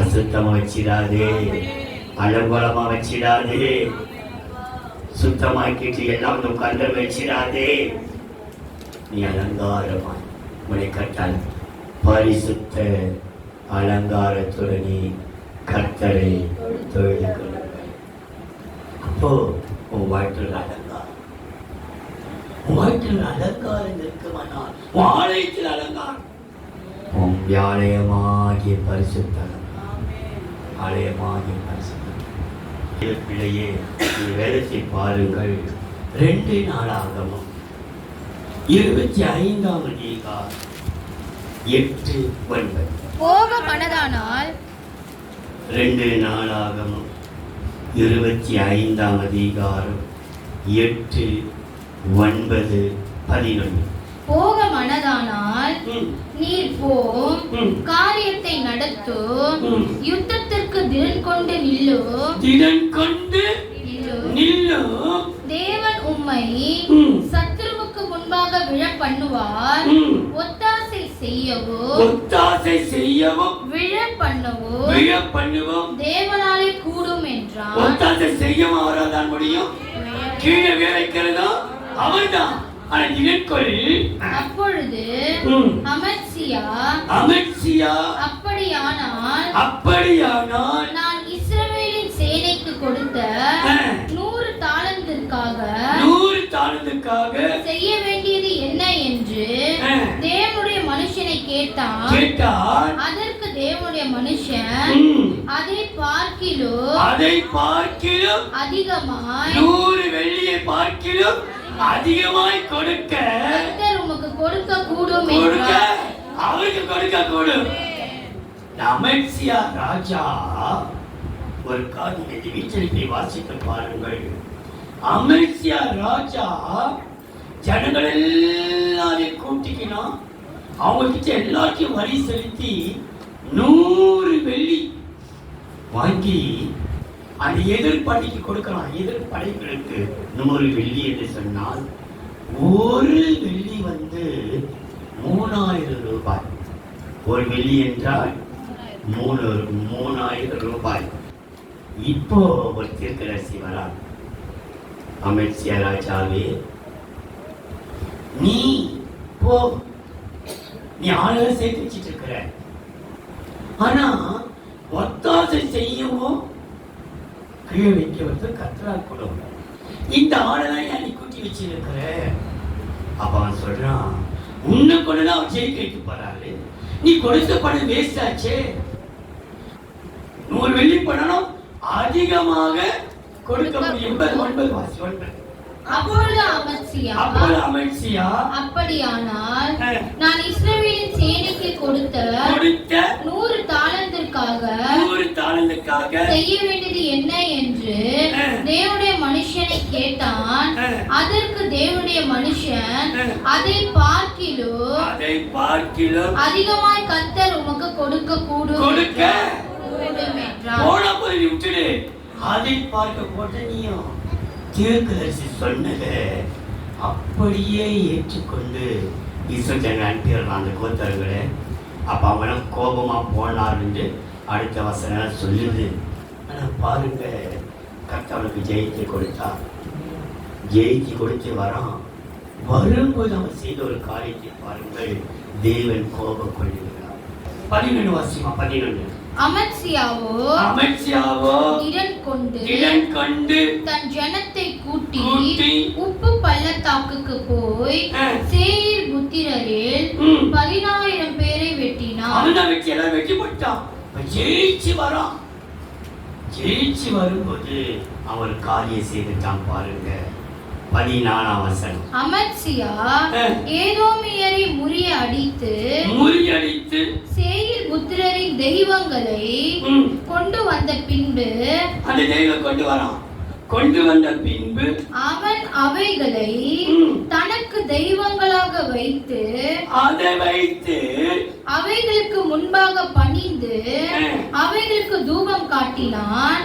அசுத்தமா வச்சிடாதே, அலங்கோலமா வச்சிடாதே, சுத்தமாக்கிட்டு எல்லாம் கண்ட வச்சிடாதே. நீ அலங்காரமாய் உன்னை கட்டால் பரிசுத்த அலங்காரத்துடனே கர்த்தரை தொழுது கொள்ளுங்கள். அப்போ உன் வாழ்க்கையில் அலங்காரம், உன் வாழ்க்கையில் அலங்காரம் இருக்குமானால் உன் ஆலயத்தில் அலங்காரம், உன் ஆலயமாகிய பரிசுத்த அலங்காரம், ஆலயமாகிய பரிசுத்த பிள்ளையே, நீ வேதத்தை பாருங்கள். 2 நாளாகமம் 25ஆம் அதிகாரம் 8-9. போக மனதானால் 2 நாளாகமம் 25ஆம் அதிகாரம் 8-9-11. போக மனதானால் நீர் போம், காரியத்தை நடத்தும், யுத்தத்திற்கு திடன் கொண்டு நில்லும். தேவன் உம்மை சத்துருவுக்கு முன்பாக விழ பண்ணுவார். ஒத்தாசை செய்யவும் விழ பண்ணவும் தேவனாலே கூடும் என்றார். ஒத்தாசை செய்யவும் அவரால் முடியும், கீழே விளைக்கிறதோ அவர்தான். அப்பொழுது அமத்சியா அப்படியானால் நான் இஸ்ரவேலின் சேனைக்கு கொடுத்த 100 தாலந்திற்காக செய்ய வேண்டியது என்ன என்று தேவனுடைய மனுஷனை கேட்டான். அதற்கு தேவனுடைய மனுஷன் அதை பார்க்கிலும் அதிகமாய் 100 வெள்ளியை பார்க்கிலும் அதிகமாய் கொடுக்க உமக்கு கொடுக்க கூடும், அவருக்கு கொடுக்க கூடும். அமத்சியா ராஜா ஒரு காரியத்தை வீச்சரிப்பை வாசித்து பாருங்கள். அமத்சியா ராஜா ஜனங்கள் எல்லாரையும் கூட்டிக்கினான். அவங்க கிட்ட எல்லாத்தையும் வரி செலுத்தி 100 வெள்ளி வாங்கி அந்த எதிர்ப்படைக்கு கொடுக்கலாம். எதிர்ப்படைகளுக்கு 100 வெள்ளி என்று சொன்னால் 1 வெள்ளி 3000 ரூபாய். 1 வெள்ளி என்றால் 3000 ரூபாய். இப்போ ஒரு தீர்க்கதரிசி வரார். அமத்சியா ராஜாவே, நீ போ, நீ ஆளை சேர்த்து வச்சிட்டு இருக்கிற. ஆனா ஒத்தாசை செய்யவும் கீழே வைக்க வந்து கத்தரா கொடுங்க. இந்த ஆளெல்லாம் ஏன் நீ கூட்டி வச்சிருக்கிற? அப்ப அவன் சொல்றான், உன்னை கொண்டுதான் அவன் ஜெயிக்க வைக்க போறாரு. நீ கொடுத்த பணம் வேஸ்ட் ஆச்சே. 100 வெள்ளி பணம் அதிகமாக கொடுக்க முடியும். 9 வாசி 9. அப்பொழுது அமத்சியா, அப்படியானால் நான் இஸ்ரவேலின் சேனைக்கு கொடுத்த 100 தாலந்திற்காக செய்ய வேண்டியது என்ன என்று தேவனுடைய மனுஷனை கேட்டான். அதற்கு தேவனுடைய மனுஷன், அதை பார்க்கிலும் அதிகமாய் கர்த்தர் உமக்கு கொடுக்க கூடும் என்றார். அதை பார்க்க போட்ட நீயும் தீர்க்கதரிசி சொன்னதை அப்படியே ஏற்றுக்கொண்டு இஸ்ரவேல் அனுப்பிடுறான் அந்த கோத்தர்களை. அப்ப அவனும் கோபமா போனான்னு அடுத்த வசனம் சொல்லுது. ஆனா பாருங்க, கர்த்தவனுக்கு ஜெயித்து கொடுத்தா, ஜெயித்து கொடுத்து வரான். வரும்போது அவன் செய்த ஒரு காரியத்தை பாருங்கள், தேவன் கோபம் கொள்ளுகிறார். 11 வாசிமா 11. அமத்சியாவோ இடன் கொண்டு தன் ஜனத்தை கூட்டி உப்பு பள்ளத்தாக்குக்கு போய் சேயீர் புத்திரரில் 10000 பேரை வெட்டினான். வெட்டி போட்டான். ஜெயிச்சு வரும்போது அவர் காரியம் செய்துட்டான் பாருங்க. 14ஆம் வசனம். அமத்சியா ஏதோமியரை முறியடித்து சேயீர் புத்திரரின் தெய்வங்களை கொண்டு வந்த பின்பு, அந்த தெய்வம் கொண்டு வந்த பின்பு அவன் அவைகளை தனக்கு தெய்வங்களாக வைத்து அவைகளுக்கு முன்பாக பணிந்து அவைகளுக்கு தூபம் காட்டினான்.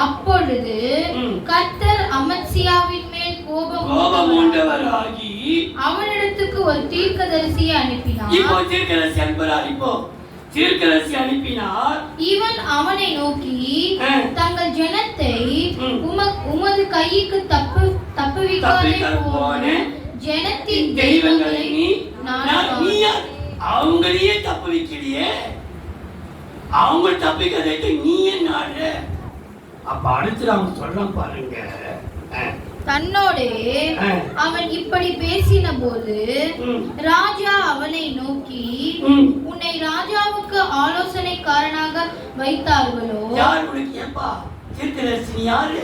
அப்பொழுது கர்த்தர் அமத்சியாவின் மேல் கோபம் உண்டவராகி அவனிடத்துக்கு ஒரு தீர்க்கதரிசியை அனுப்பினார். தீர்க்கதரிசி அனுப்பினார். இவன் அவனை நோக்கி, தங்கள் ஜனத்தை உமது கைக்கு தப்புவிக்காதே போன ஜனத்தின் தெய்வங்களை அவங்களையே தப்பு வைக்கலையே, அவங்க தப்பிக்கிறதை நீயே நாடு. அப்ப அடுத்து அவங்க சொல்றான் பாருங்க, தன்னோடே அவன் இப்படி பேசின போது ராஜா அவனை நோக்கி, உன்னை ராஜாவுக்கு ஆலோசனைக்காரனாக வைத்தார்களோ? யார் உனக்கு? ஏப்பா தீர்க்கதரிசி யாரு?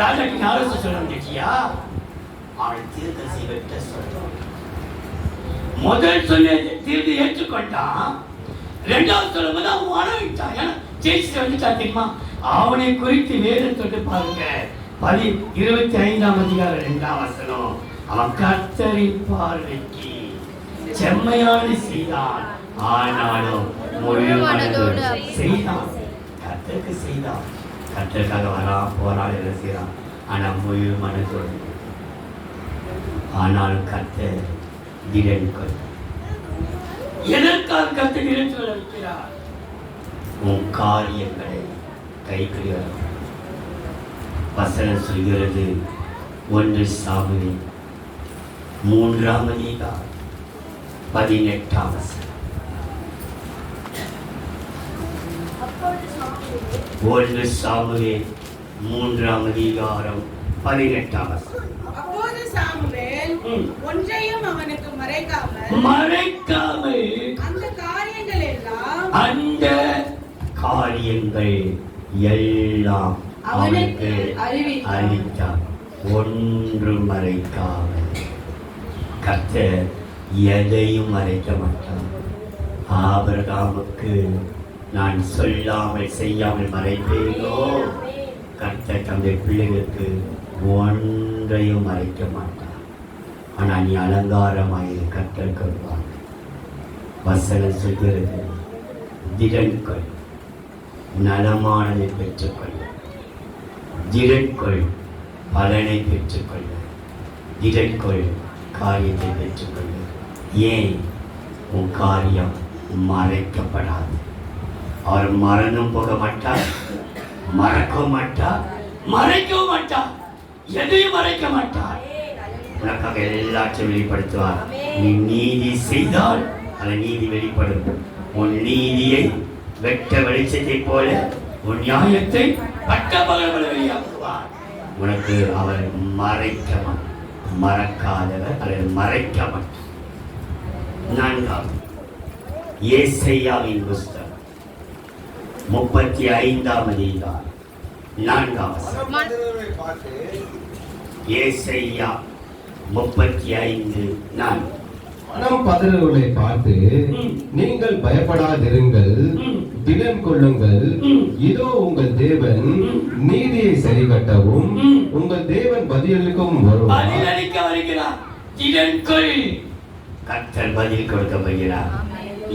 ராஜாக்கு ஆலோசனை சொல்ல முடியா? அவன் தீர்க்கதரிசி வெட்ட சொல்றான். முதல் சொல்ல தீர்த்து ஏற்றுக்கொண்டான். 2வது சொல்லும்போது அவன் அணவிட்டான். ஏன்னா ஜெயிச்சுட்டு வந்துட்டான் தெரியுமா? அவனை குறித்து வேதம் தொட்டு பாருங்க. 25ஆம் அதிகாரம் 2ஆம் வசனம். அவன் கர்த்தரின் பார்வைக்கு செம்மையான செய்தான், ஆனாலும் முழு மனதோடு செய்தான். கர்த்தருக்கு செய்தான், கர்த்தருக்காக போராட என்ன செய்யறான், ஆனா முழு மனதோடு. ஆனாலும் கர்த்தர் திடன் கொள். எதற்காக கர்த்தர் திடன் சொல்ல வைக்கிறார்? உன் காரியங்களை கைக்குடி வரும். வசனம் சொல்கிறது 1 சாமுவேல் 3ஆம் அதிகாரம் 18ஆம் வசனம். 1 சாமுவேல் 3ஆம் அதிகாரம் 18ஆம் வசனம். அப்போது சாமுவேல் ஒன்றையும் அவனுக்கு மறைக்காமல் அந்த காரியங்கள் எல்லாம் அவனுக்கு அறிவித்தார். ஒன்று மறைக்காமல். கர்த்தர் எதையும் மறைக்க மாட்டார். ஆபிரகாமுக்கு நான் சொல்லாமல் செய்யாமல் மறைப்பேனோ, கர்த்தர் தந்தை பிள்ளைகளுக்கு ஒன்றையும் மறைக்க மாட்டார். ஆனால் நீ அலங்காரமாய் கர்த்தர் கொள்வார். வசனம் சொல்கிறது, திடன்கொள், நலமானதை பெற்றுக்கொள்ள, திடன்கொள், பலனை பெற்றுக்கொள்ள, திடன்கொள், காரியத்தை பெற்றுக்கொள்ள. ஏன்? உன் காரியம் மறைக்கப்படாது. அவர் மறந்தும் போக மாட்டார், மறக்கவும் மாட்டார், மறைக்கவும் மாட்டார், எதையும் மறைக்க மாட்டார். உனக்காக எல்லாற்றையும் வெளிப்படுத்துவார். நீ நீதி செய்தால் அந்த நீதி வெளிப்படும். உன் நீதியை வெட்ட வெளிச்சத்தை போல உன் நியாயத்தை பட்ட பகல் வெளியாக்குவார். உனக்கு அவர் மறக்காதவர் அல்லது மறைக்க மாட்டார். 4 ஏசாயாவின் புஸ்தகம் 35ஆம் அதிகாரம் 4ஆம் வசனம். ஏசாயா 35:4. மனம் பதறுகளை பார்த்து நீங்கள் பயப்படாதிருங்கள், திடன் கொள்ளுங்கள். இதோ உங்கள் தேவன் நீதியை சரி கட்டவும் உங்கள் தேவன் பதிலளிக்கவும் வருவார். கர்த்தர் பதில் கொடுக்க போகிறார்.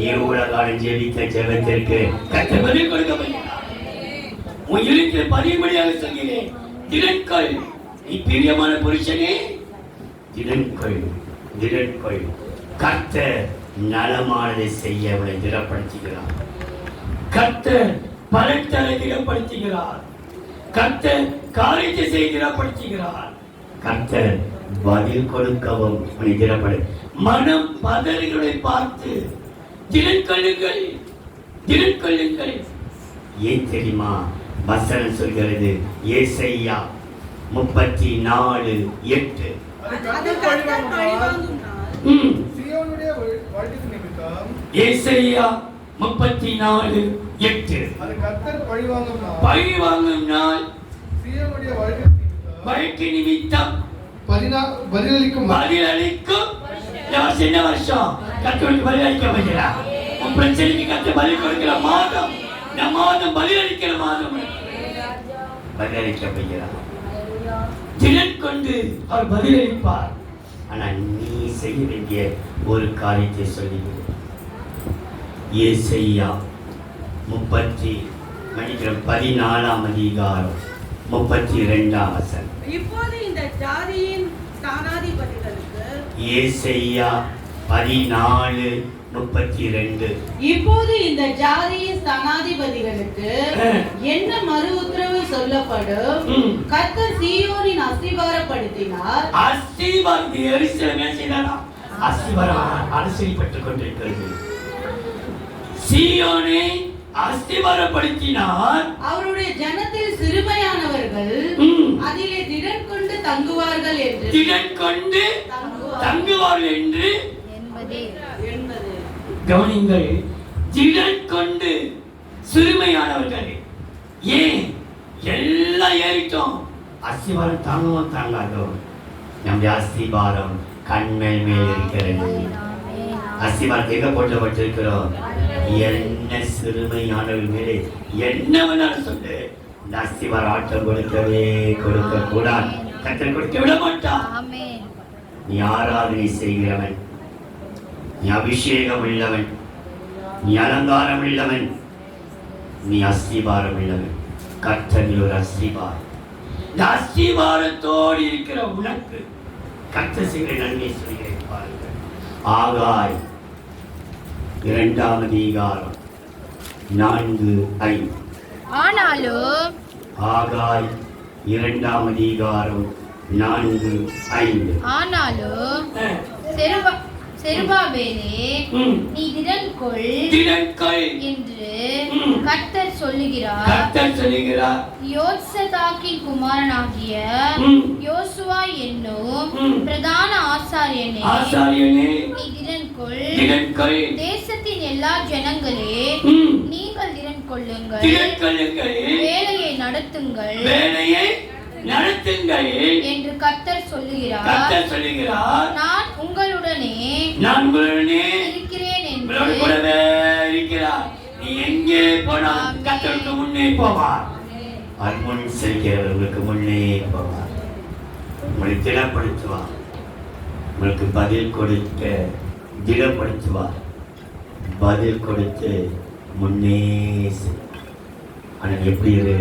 இவ்வளவு காலம் ஜெபித்த ஜெபத்திற்கு கர்த்தர் பதில் கொடுக்க போகிறார். உன் இருக்கிற பதிவுபடியாக சொல்கிறேன், திடன்கொள். நீ பிரியமான புருஷனே, திடன்கொள். கர்த்தர் நலமானதை செய்ய அவளை திடப்படுத்துகிறார். கர்த்தர் பலத்தலை திடப்படுத்துகிறார். கர்த்தர் காரியத்தை செய்ய திடப்படுத்துகிறார். கர்த்தர் பதில் கொடுக்கவும் அவனை திடப்படு. மனம் பதறுகளை பார்த்து திடன் கொள்ளுங்கள். ஏன் தெரியுமா? வசனம் சொல்கிறது, ஏசாயா 34:8. ஏசாயா 34:8. பழி வாங்கும் நாள் வழக்கு நிமித்தம் பதிலளிக்கும். என்ன வருஷம் கர்த்தருக்கு பதிலளிக்க போகிறார். உன் பிரச்சனைக்கு கர்த்தர் பதில் கொடுக்கிற மாதம், நம் மாதம் பதிலளிக்கிற மாதம். பதிலளிக்க போகிறார். திடன் கொண்டு அவர் பதிலளிப்பார். ஆனால் நீ செய்ய வேண்டிய ஒரு காரியத்தை சொல்லுகிறேன். ஏசாயா 14ஆம் அதிகாரம் 32ஆம் வசனம். இப்போது இந்த ஜாதியின் ஸ்தானாதிபதிகளுக்கு ஏசாயா 14:32. இப்போது இந்த ஜாதியின் ஸ்தானாதிபதிகளுக்கு என்ன மறு உத்தரவு சொல்லப்படும்? கர்த்தர் சீயோனின் அஸ்திபாரப்படுத்தினார். அனுசரிப்பட்டுக் கொண்டிருக்கிறது. சீயோனை அஸ்திபாரப்படுத்தினார். அவருடைய ஜனத்தில் சிறுமையானவர்கள் அதிலே திடன் கொண்டு தங்குவார்கள் என்று கவனிங்கள். திடன் கொண்டு சிறுமையானவர்கள். ஏன் எல்லாம் ஏறிட்டோம், அஸ்திபாரம் தாங்கவும் தாங்காதோ? நம்முடைய அஸ்திபாரம் கண்மேல் மேல் இருக்கிறது. அஸ்திபாரத்தை எங்க போட்டப்பட்டிருக்கிறோம்? என்ன சிறுமையானவர்கள் மேலே என்ன வேணாலும் சொல்லு, இந்த அஸ்திபார ஆட்டம் கொடுக்க கூடாது. கர்த்தர் கொடுக்க விட மாட்டான். நீ ஆராதனை செய்கிறவன், நீ அபிஷேகம் உள்ளவன், நீ அலங்காரம் உள்ளவன், நீ அஸ்திபாரம் உள்ளவன். கர்த்தரில் ஒரு அஸ்திபாரம். இந்த அஸ்திபாரத்தோடு இருக்கிற உனக்கு கர்த்தர் செய்கிற நன்மை சொல்கிறேன் பாருங்கள். ஆகாய் 2ஆம் அதிகாரம் 4:5. ஆனாலும் ஆகாய் 2ஆம் அதிகாரம் 4:5. ஆனாலும் செருபாபேலே, நீ திடன் கொள் என்று கர்த்தர் சொல்லுகிறார். யோசதாக்கின் குமாரனாகிய யோசுவா என்னும் பிரதான ஆசாரியனே, நீ திடன் கொள். தேசத்தின் எல்லா ஜனங்களே, நீங்கள் திடன் கொள்ளுங்கள். வேலையை நடத்துங்கள் என்று கர்த்தர் சொல்லுகிறார். நான் உங்களுடனே இருக்கிறேன் என்று. நீ எங்கே போனாலும் கர்த்தருக்கு முன்னே போவார். முன் செல்கிறவர்களுக்கு முன்னே போவார். உங்களை திடப்படுத்துவார். உங்களுக்கு பதில் கொடுக்க திடப்படுத்துவார். பதில் கொடுத்து முன்னே ஆனால் எப்படி இரு?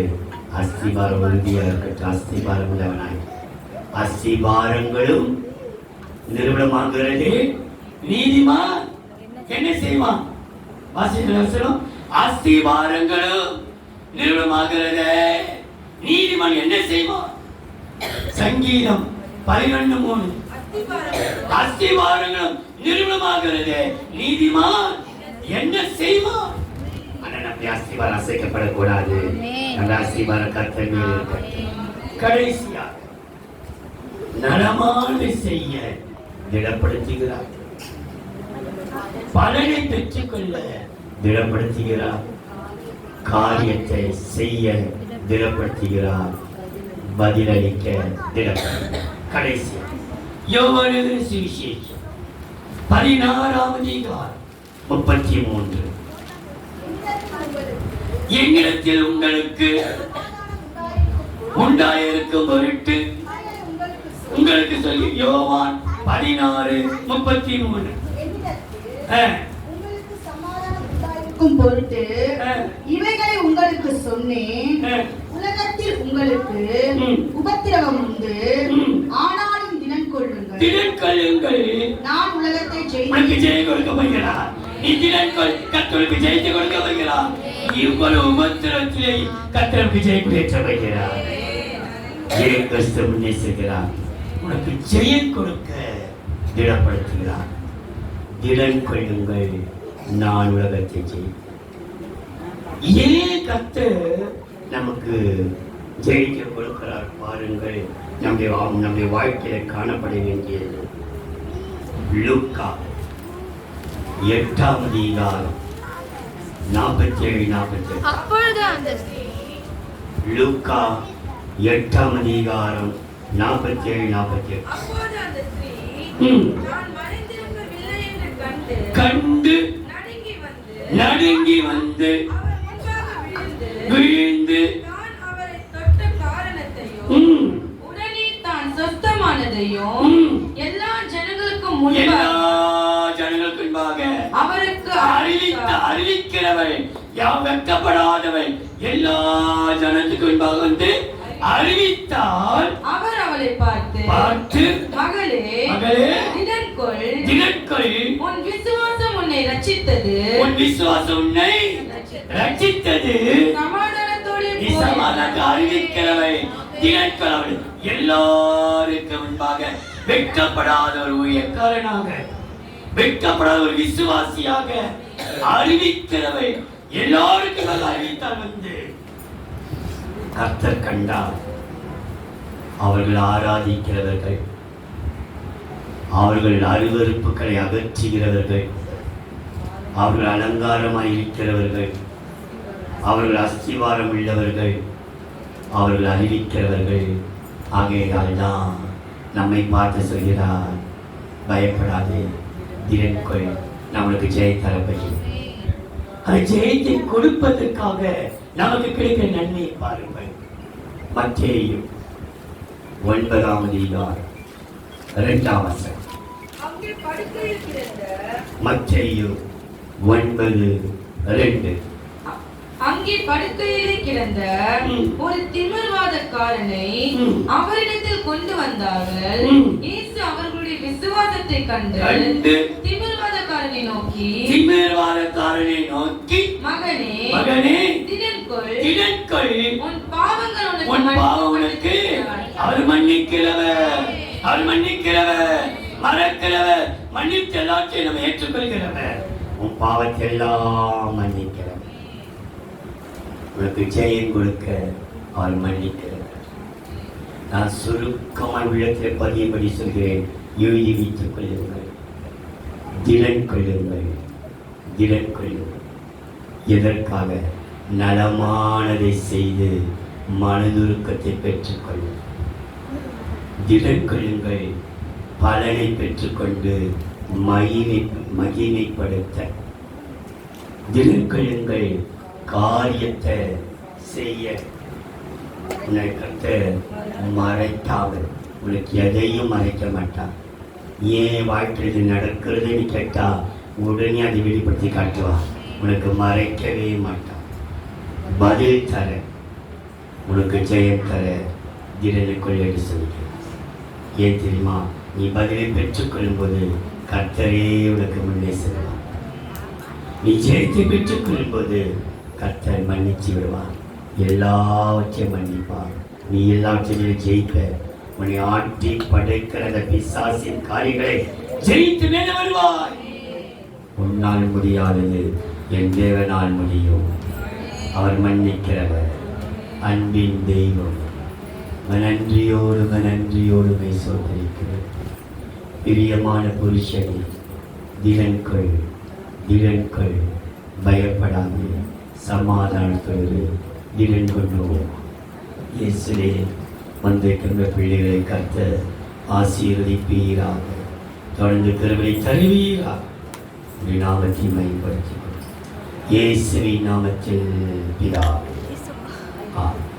அஸ்திபாரம் உறுதியாக இருக்கட்டும். அஸ்திபாரம் உள்ளவனாய் அஸ்திபாரங்களும் நிறுவனமாகிறது. நீதிமான் என்ன செய்வான்? வாசிக்கிறோம். அஸ்திபாரங்களும் நிறுவனமாகிறது. நீதிமான் என்ன செய்வான்? சங்கீதம் 11:3. அஸ்திவாரங்களும் நிறுவனமாகிறது. நீதிமான் என்ன செய்வான்? ஆனா நம்ம அஸ்திவாரம் அசைக்கப்படக்கூடாது. நம்ம அஸ்திவாரம் கர்த்தர் மேல் இருக்கட்டும். கடைசியாக நலமானதை செய்ய திடப்படுத்துகிறார். பலனை பெற்றுக்கொள்ள திடப்படுத்துகிறார். காரியத்தை செய்ய திடப்படுத்துகிறார். பதிலளிக்க திடப்படுத்துகிறார். கடைசி யோவான் எழுதின சுவிசேஷம் 16ஆம் அதிகாரம் 33. என்னிடத்தில் உங்களுக்கு உண்டாயிருக்கும் பொருட்டு உங்களுக்கு சொல்லி யோவான் 16:33. பொருட்டு இவைகளை உங்களுக்கு சொன்னேன். உலகத்தில் உங்களுக்கு உபத்திரவம் உண்டு, ஆனாலும் திடன் கொள்ளுங்கள். நான் உலகத்தை ஜெயிக்க கொடுக்க போகிறார். நீ திடன் கொள், கர்த்தருக்கு ஜெயித்து கொடுக்க போகிறார். இவ்வளவு உபத்திரத்திலே கர்த்தருக்கு ஜெயிக்க வைக்கிறார். கிறிஸ்து முன்னேசுகிறார். உனக்கு ஜெயம் கொடுக்க திடப்படுத்துகிறார். திடன் கொள்ளுங்கள், நான் உலகத்தை ஜெயிப்பேன். ஏன் கர்த்தர் நமக்கு ஜெயிக்க கொடுக்கிறார் பாருங்கள். நம்முடைய வாழ்க்கையில காணப்பட வேண்டியது லூக்கா 8ஆம் அதிகாரம் 47-48. அப்பொழுது அந்த லூக்கா 8ஆம் அதிகாரம் 47-48. அப்பொழுது அந்த ஸ்திரீ நான் மறைந்திருக்கவில்லை என்று கண்டு நடுங்கி வந்து அவர் முன்பாக விழுந்து நான் அவரை தொட்ட காரணத்தையும் உடனே தான் சொஸ்தமானதையும் எல்லா ஜனங்களுக்கும் முன்பாக அவருக்கு அறிவிக்கிறவள், யார் வெட்கப்படாதவள், எல்லா ஜனத்துக்கு முன்பாக வந்து அறிவித்தால் அவர் அவளை பார்த்து மகளே திடன் கொள், உன் விசுவாசம் உன்னை ரட்சித்தது. சமாதானத்தோடு நீ சமாதானத்தை அறிவிக்கிறவள், திடன் கொள். எல்லாருக்கும் முன்பாக வெட்கப்படாத ஒரு ஊழியக்காரனாக, வெட்கப்படாத ஒரு விசுவாசியாக அறிவிக்கிறவை எல்லாருக்கும் அறிவித்தால் வந்து கர்த்தர் கண்டார். அவர்கள் ஆராதிக்கிறவர்கள், அவர்கள் அருவருப்புகளை அகற்றுகிறவர்கள், அவர்கள் அலங்காரமாய் இருக்கிறவர்கள், அவர்கள் அஸ்திவாரம் உள்ளவர்கள், அவர்கள் அறிவிக்கிறவர்கள். ஆகையால் தான் நம்மை பார்த்து சொல்கிறார், பயப்படாதே, திடன் கொள், நம்மளுக்கு ஜெயத்தரப்பையில் அந்த ஜெயத்தை கொடுப்பதற்காக நமக்கு கிடைக்கிற நன்மை பாருங்கள். மத்தேயு 9ஆம் அதிகாரம் 2ஆம் வசனம். மத்தேயு 9:2. அங்கே படுக்கையிலே கிடந்த ஒரு திமிர்வாதக்காரனை அவரிடத்தில் கொண்டு வந்தார்கள். இயேசு அவர்களுடைய விசுவாசத்தை கண்டு திமிர்வாதக்காரனை நோக்கி மகனே திடன் கொள், உன் பாவங்கள் உனக்கு அவர் மன்னிக்கிறவர், மறக்கிறவர், மன்னித்து எல்லாத்தையும் நம்ம ஏற்றுக்கொள்கிறவர், உன் பாவத்தை எல்லாம் மன்னிக்கிறவர், உனக்கு ஜெயம் கொடுக்க அவர் மன்னிக்கிறவர். நான் சுருக்கமாக உள்ளத்தில் பதியபடி சொல்கிறேன், எழுதி வைத்துக் கொள்ளுங்கள், திடன் கொள்ளுங்கள். எதற்காக? நலமானதை செய்து மனதுருக்கத்தை பெற்றுக்கொள்ளுங்கள். திடன் கொள்ளுங்கள், பலனை பெற்றுக்கொண்டு மகிமைப்படுத்த. திடன் கொள்ளுங்கள், காரியத்தை செய்ய. உனக்கு மறைக்காமல், உனக்கு எதையும் மறைக்க மாட்டான். ஏன் வாழ்க்கையில் நடக்கிறதுன்னு கேட்டா உடனே அதை வெளிப்படுத்தி காட்டுவா. உனக்கு மறைக்கவே மாட்டான். பதில் தர, உனக்கு ஜெயம் தர திடனுக்குள் என்று சொல்கிறேன். ஏன் தெரியுமா? நீ பதிலை பெற்றுக்கொள்ளும் போது கர்த்தரே உனக்கு முன்னே செல்வார். நீ ஜெயத்தை பெற்றுக்கொள்ளும் போது கர்த்தர் மன்னிச்சு விடுவார், எல்லாவற்றையும் மன்னிப்பார். நீ எல்லாவற்றையும் ஜெயிக்க உன்னை ஆட்டி படைக்கிற அந்த பிசாசின் காரியங்களை ஜெயித்து மேலே வருவாய். உன்னால் முடியாதது என் தேவனால் முடியும். அவர் மன்னிக்கிறவர், அன்பின் தெய்வம். நன்றியோடு சோதரிக்கிறேன். பிரியமான புருஷனே, திடன் கொள், பயப்படாதே, சமாதானத்தோடு திடன் கொள்வோம். இயேசுவே, வந்திருக்கின்ற பிள்ளைகளை கர்த்தர் ஆசீர்வதிப்பீராக, தொடர்ந்து கிருபை தருவீராக. உடைய நாமத்தை மேம்படுத்திக் கொள்ளும் இயேசுவின் நாமத்தில் பிதாவே. ஆமென்.